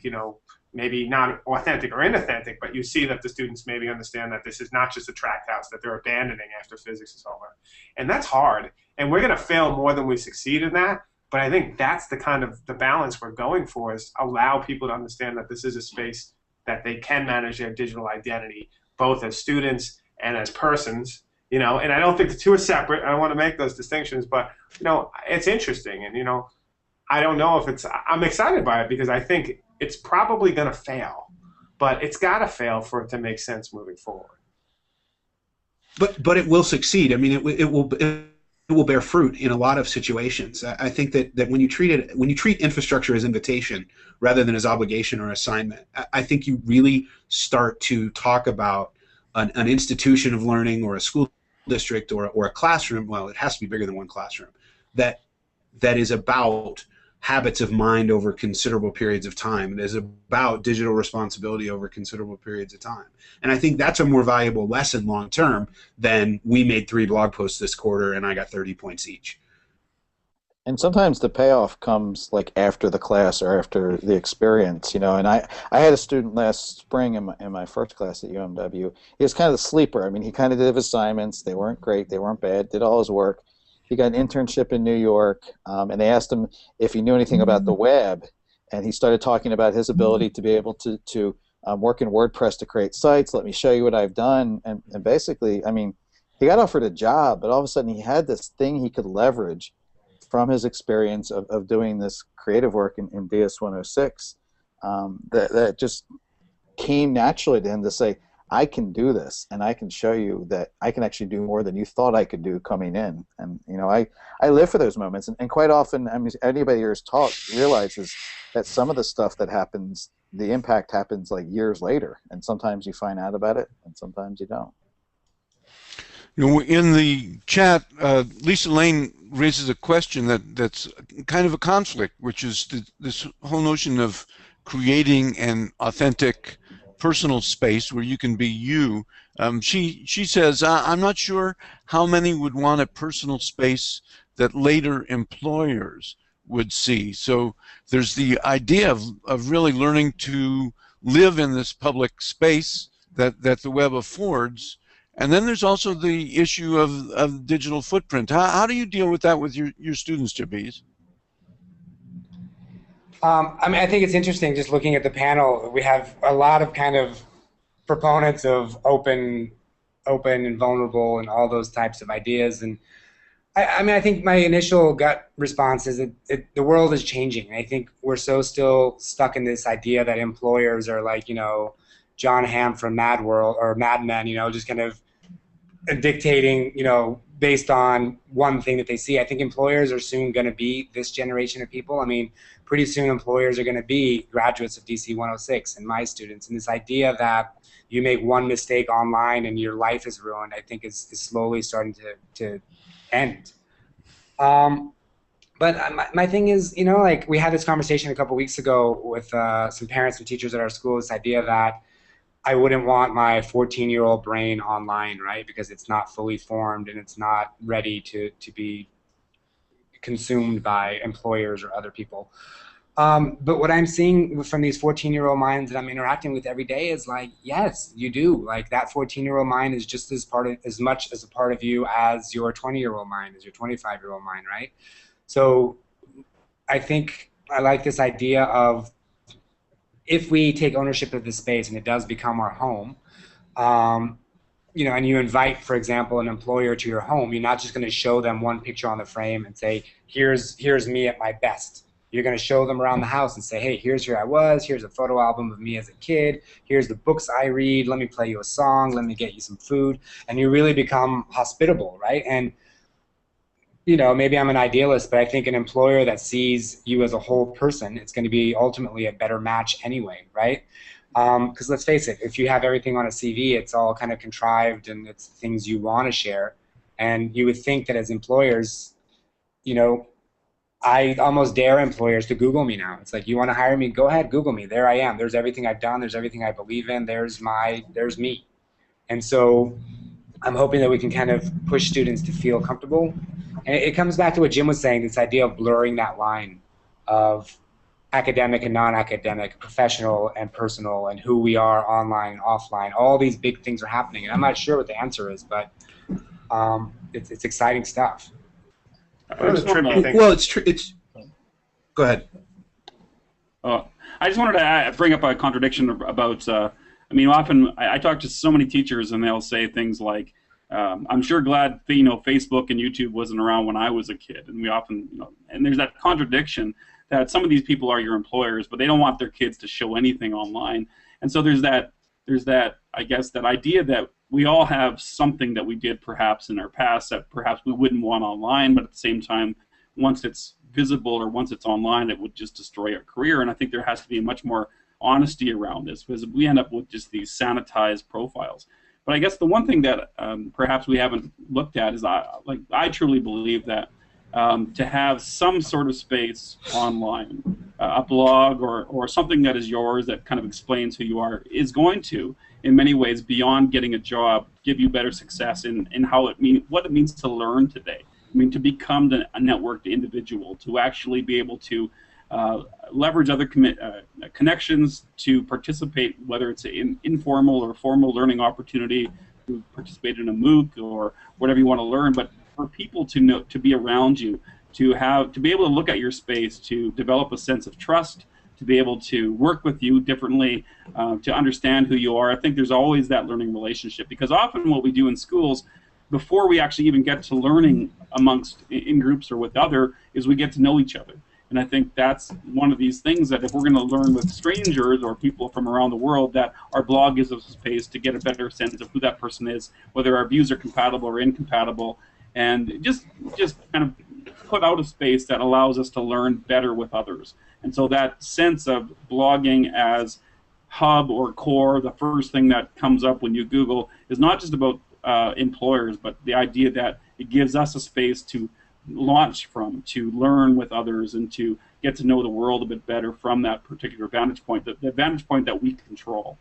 maybe not authentic or inauthentic, but you see that the students maybe understand that this is not just a tract house that they're abandoning after physics is over. And that's hard. And we're going to fail more than we succeed in that. But I think that's the kind of the balance we're going for, is allow people to understand that this is a space that they can manage their digital identity, both as students and as persons, and I don't think the two are separate. I don't want to make those distinctions, but, it's interesting. And, I don't know if I'm excited by it because I think it's probably going to fail, but it's got to fail for it to make sense moving forward. But it will succeed. I mean, it will bear fruit in a lot of situations. I think that when you treat infrastructure as invitation rather than as obligation or assignment, I think you really start to talk about an institution of learning or a school district or a classroom. Well, it has to be bigger than one classroom. That is about habits of mind over considerable periods of time. It is about digital responsibility over considerable periods of time. And I think that's a more valuable lesson long term than we made 3 blog posts this quarter and I got 30 points each. And sometimes the payoff comes like after the class or after the experience, And I had a student last spring in my first class at UMW. He was kind of the sleeper. I mean, he kind of did his assignments. They weren't great. They weren't bad. Did all his work. He got an internship in New York, and they asked him if he knew anything about the web, and he started talking about his ability to be able to work in WordPress to create sites. Let me show you what I've done, and basically, I mean, he got offered a job, but all of a sudden he had this thing he could leverage from his experience of doing this creative work in DS 106 that just came naturally to him to say, I can do this, and I can show you that I can actually do more than you thought I could do coming in. And I live for those moments, and quite often, I mean, anybody who's taught realizes that some of the stuff that happens, the impact happens like years later, and sometimes you find out about it, and sometimes you don't. In the chat, Lisa Lane raises a question that's kind of a conflict, which is this whole notion of creating an authentic personal space where you can be you. She says, I'm not sure how many would want a personal space that later employers would see. So there's the idea of really learning to live in this public space that the web affords. And then there's also the issue of digital footprint. How do you deal with that with your students, Jabiz? I mean, I think it's interesting just looking at the panel. We have a lot of kind of proponents of open and vulnerable and all those types of ideas. And I mean, I think my initial gut response is that the world is changing. I think we're still stuck in this idea that employers are like, John Hamm from Mad World or Mad Men, just kind of dictating, based on one thing that they see. I think employers are soon going to be this generation of people. I mean, pretty soon employers are going to be graduates of DC 106 and my students. And this idea that you make one mistake online and your life is ruined, I think is slowly starting to end. But my thing is, like we had this conversation a couple weeks ago with some parents and teachers at our school, this idea that I wouldn't want my 14-year-old brain online, right? Because it's not fully formed and it's not ready to be consumed by employers or other people. But what I'm seeing from these 14-year-old minds that I'm interacting with every day is like, yes, you do. Like that 14-year-old mind is just as much as a part of you as your 20-year-old mind, as your 25-year-old mind, right? So I think I like this idea of if we take ownership of the space and it does become our home, and you invite, for example, an employer to your home, you're not just going to show them one picture on the frame and say, here's me at my best. You're going to show them around the house and say, hey, here's where I was, here's a photo album of me as a kid, here's the books I read, let me play you a song, let me get you some food, and you really become hospitable, right? And maybe I'm an idealist, but I think an employer that sees you as a whole person, it's going to be ultimately a better match anyway, right? Because let's face it, if you have everything on a CV, it's all kind of contrived and it's things you want to share. And you would think that as employers, I almost dare employers to Google me now. It's like, you want to hire me? Go ahead, Google me. There I am. There's everything I've done. There's everything I believe in. There's me. And so I'm hoping that we can kind of push students to feel comfortable. And it comes back to what Jim was saying, this idea of blurring that line of academic and non-academic, professional and personal, and who we are online and offline. All these big things are happening, and I'm not sure what the answer is, but it's exciting stuff. One of the tricky things. Well, it's. Go ahead. I just wanted to bring up a contradiction about. I mean, often I talk to so many teachers, and they'll say things like, "I'm sure glad Facebook and YouTube wasn't around when I was a kid." And we often, and there's that contradiction that some of these people are your employers, but they don't want their kids to show anything online. And so there's that I guess that idea that we all have something that we did perhaps in our past that perhaps we wouldn't want online, but at the same time, once it's visible or once it's online, it would just destroy our career. And I think there has to be much more honesty around this, because we end up with just these sanitized profiles. But I guess the one thing that perhaps we haven't looked at is I truly believe that to have some sort of space online, a blog or something that is yours that kind of explains who you are, is going to, in many ways, beyond getting a job, give you better success in what it means to learn today. I mean, to become a networked individual, to actually be able to leverage other connections, to participate, whether it's an informal or formal learning opportunity, to participate in a MOOC or whatever you want to learn, but for people to be around you, to be able to look at your space, to develop a sense of trust, to be able to work with you differently, to understand who you are. I think there's always that learning relationship, because often what we do in schools, before we actually even get to learning in groups or with is we get to know each other. And I think that's one of these things that if we're going to learn with strangers or people from around the world, that our blog gives us a space to get a better sense of who that person is, whether our views are compatible or incompatible, and just kind of put out a space that allows us to learn better with others. And so that sense of blogging as hub or core, the first thing that comes up when you Google, is not just about employers, but the idea that it gives us a space to launch from, to learn with others, and to get to know the world a bit better from that particular vantage point, the vantage point that we control.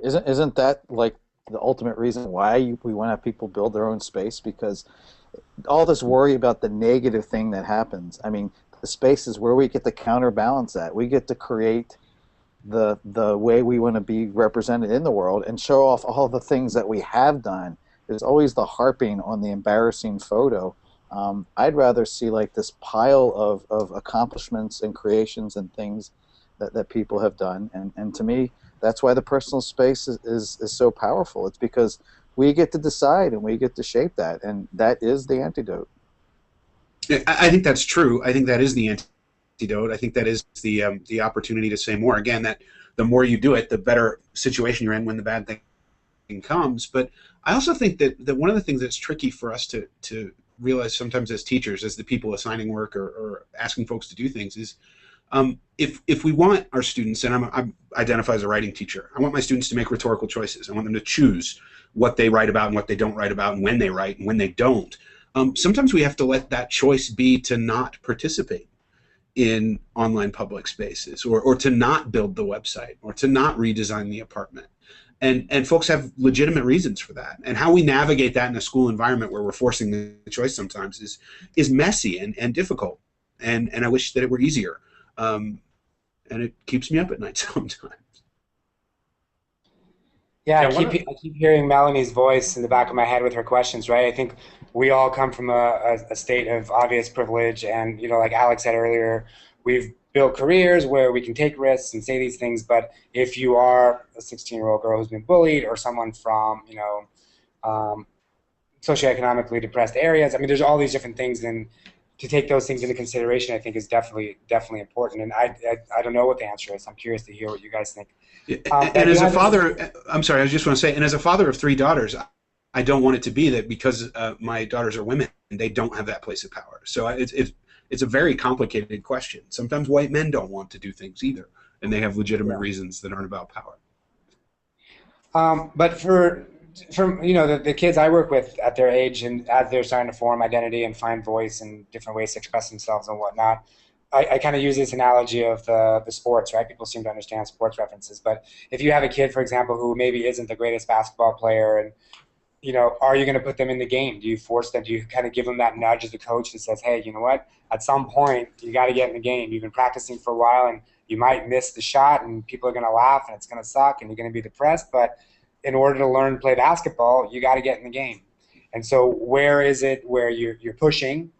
Isn't that like the ultimate reason why we want to have people build their own space? Because all this worry about the negative thing that happens, I mean, the space is where we get to counterbalance that. We get to create the way we want to be represented in the world and show off all the things that we have done. There's always the harping on the embarrassing photo. I'd rather see like this pile of accomplishments and creations and things that people have done. And to me, that's why the personal space is so powerful. It's because we get to decide and we get to shape that, and that is the antidote. I think that's true. I think that is the antidote. I think that is the opportunity to say more. Again, that the more you do it, the better situation you're in when the bad thing comes. But I also think that one of the things that's tricky for us to realize sometimes as teachers, as the people assigning work or asking folks to do things, is if we want our students, and I identify as a writing teacher, I want my students to make rhetorical choices. I want them to choose what they write about and what they don't write about, and when they write and when they don't. Sometimes we have to let that choice be to not participate in online public spaces, or to not build the website, or to not redesign the apartment. And folks have legitimate reasons for that. And how we navigate that in a school environment where we're forcing the choice sometimes is messy and difficult. And I wish that it were easier. And it keeps me up at night sometimes. Yeah, I keep hearing Melanie's voice in the back of my head with her questions, right? I think we all come from a state of obvious privilege, and like Alex said earlier, we've built careers where we can take risks and say these things. But if you are a 16-year-old girl who's been bullied, or someone from socioeconomically depressed areas, I mean, there's all these different things, and to take those things into consideration, I think, is definitely important. And I don't know what the answer is. I'm curious to hear what you guys think. And as a father, I'm sorry, I just want to say, and as a father of 3 daughters, I don't want it to be that because my daughters are women, they don't have that place of power. So it's a very complicated question. Sometimes white men don't want to do things either, and they have legitimate reasons that aren't about power. But for the kids I work with at their age, and as they're starting to form identity and find voice and different ways to express themselves and whatnot, I kind of use this analogy of the sports, right? People seem to understand sports references. But if you have a kid, for example, who maybe isn't the greatest basketball player, and you know, are you going to put them in the game? Do you force them? Do you kind of give them that nudge as a coach that says, hey, you know what? At some point, you got to get in the game. You've been practicing for a while, and you might miss the shot, and people are going to laugh, and it's going to suck, and you're going to be depressed. But in order to learn to play basketball, you got to get in the game. And so where is it where you're pushing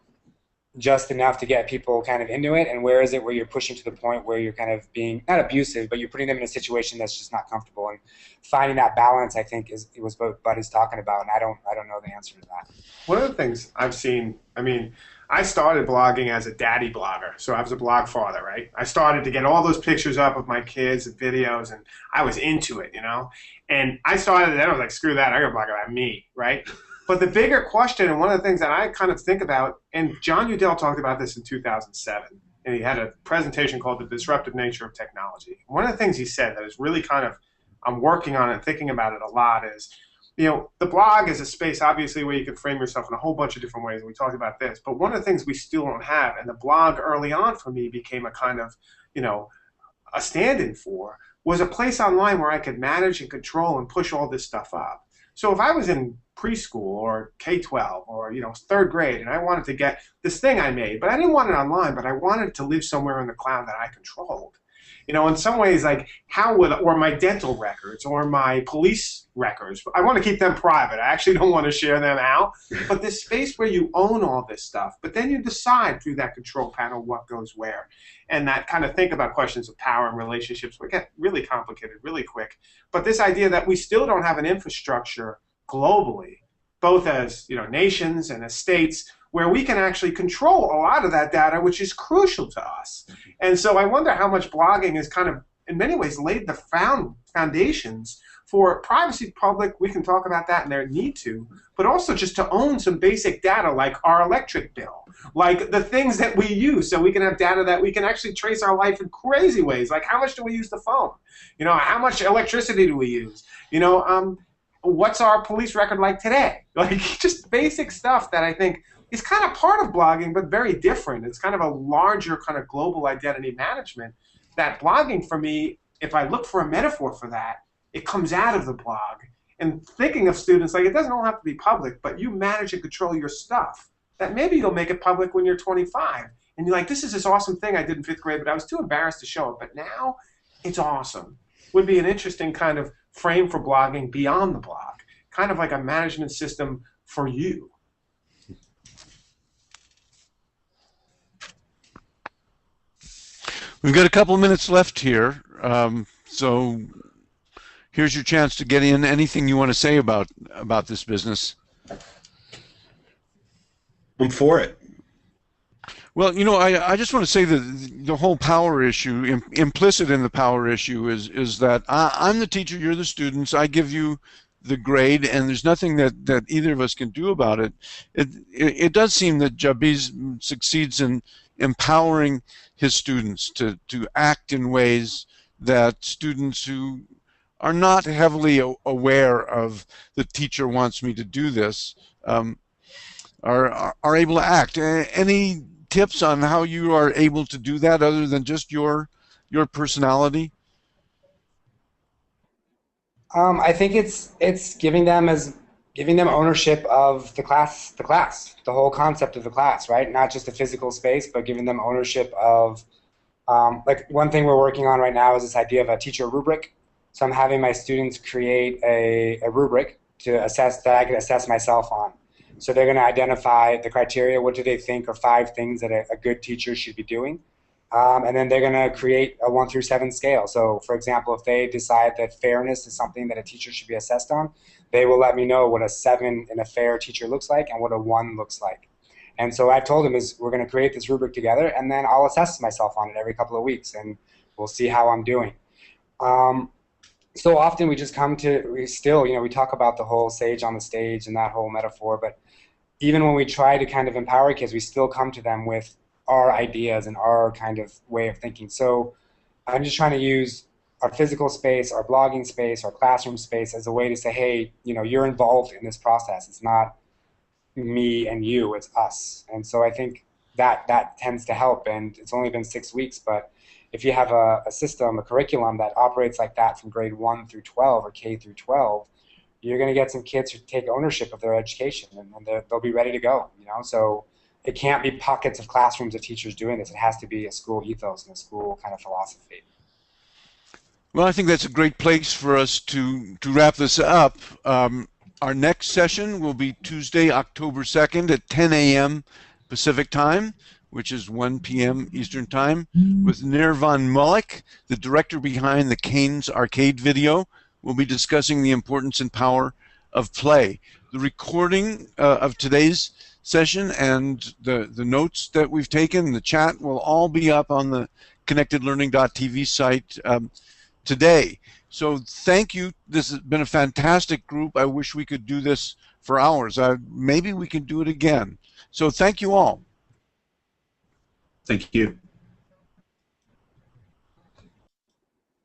just enough to get people kind of into it, and where is it where you're pushing to the point where you're kind of being not abusive, but you're putting them in a situation that's just not comfortable? And finding that balance, I think, was what Buddy's talking about, and I don't know the answer to that. One of the things I've seen, I mean, I started blogging as a daddy blogger, so I was a blog father, right? I started to get all those pictures up of my kids and videos, and I was into it, you know? And I started, and I was like, screw that, I gotta blog about me, right? But the bigger question, and one of the things that I kind of think about, and John Udell talked about this in 2007, and he had a presentation called The Disruptive Nature of Technology. One of the things he said that is really kind of, I'm working on it, thinking about it a lot is, you know, the blog is a space, obviously, where you can frame yourself in a whole bunch of different ways, and we talked about this, but one of the things we still don't have, and the blog early on for me became a kind of, you know, a stand-in for, was a place online where I could manage and control and push all this stuff up. So if I was in preschool or K-12 or, you know, third grade, and I wanted to get this thing I made, but I didn't want it online, but I wanted it to live somewhere in the cloud that I controlled. You know, in some ways, like or my dental records or my police records, I want to keep them private. I actually don't want to share them out. But this space where you own all this stuff, but then you decide through that control panel what goes where. And that kind of think about questions of power and relationships will get really complicated really quick. But this idea that we still don't have an infrastructure globally, both as, you know, nations and as states, where we can actually control a lot of that data, which is crucial to us. And so I wonder how much blogging has kind of, in many ways, laid the foundations for privacy public. We can talk about that and their need to, but also just to own some basic data like our electric bill, like the things that we use, so we can have data that we can actually trace our life in crazy ways, like how much do we use the phone? You know, how much electricity do we use? You know, what's our police record like today? Like just basic stuff that I think is kind of part of blogging, but very different. It's kind of a larger kind of global identity management that blogging for me, if I look for a metaphor for that, it comes out of the blog. And thinking of students, like it doesn't all have to be public, but you manage and control your stuff. That maybe you'll make it public when you're 25. And you're like, this is this awesome thing I did in 5th grade, but I was too embarrassed to show it. But now it's awesome. Would be an interesting kind of frame for blogging beyond the blog, kind of like a management system for you. We've got a couple of minutes left here, so here's your chance to get in anything you want to say about this business. I'm for it. Well, you know, I just want to say that the whole power issue, implicit in the power issue, is that I'm the teacher, you're the students, I give you the grade, and there's nothing that either of us can do about it. It does seem that Jabiz succeeds in empowering his students to act in ways that students who are not heavily aware of the teacher wants me to do this are able to act. Any tips on how you are able to do that other than just your personality? I think it's giving them ownership of the class, the whole concept of the class, right? Not just the physical space, but giving them ownership of, like one thing we're working on right now is this idea of a teacher rubric. So I'm having my students create a rubric to assess that I can assess myself on. So they're going to identify the criteria. What do they think are 5 things that a good teacher should be doing? And then they're going to create a 1 through 7 scale. So, for example, if they decide that fairness is something that a teacher should be assessed on, they will let me know what a 7 in a fair teacher looks like and what a 1 looks like. And so I've told them is we're going to create this rubric together, and then I'll assess myself on it every couple of weeks, and we'll see how I'm doing. So often we just we talk about the whole sage on the stage and that whole metaphor, but even when we try to kind of empower kids, we still come to them with our ideas and our kind of way of thinking. So I'm just trying to use our physical space, our blogging space, our classroom space as a way to say, hey, you know, you're involved in this process. It's not me and you, it's us. And so I think that tends to help. And it's only been 6 weeks, but if you have a system, a curriculum that operates like that from grade 1 through 12 or K through 12, you're going to get some kids who take ownership of their education, and they'll be ready to go. So it can't be pockets of classrooms of teachers doing this. It has to be a school ethos and a school kind of philosophy. Well, I think that's a great place for us to wrap this up. Our next session will be Tuesday, October 2nd at 10 a.m. Pacific Time, which is 1 p.m. Eastern Time, with Nirvan Mullick, the director behind the Canes Arcade video. We'll be discussing the importance and power of play. The recording of today's session and the notes that we've taken, the chat, will all be up on the connectedlearning.tv site today. So thank you. This has been a fantastic group. I wish we could do this for hours. Maybe we can do it again. So thank you all. Thank you.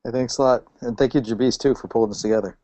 Hey, thanks a lot. And thank you, Jabiz, too, for pulling this together.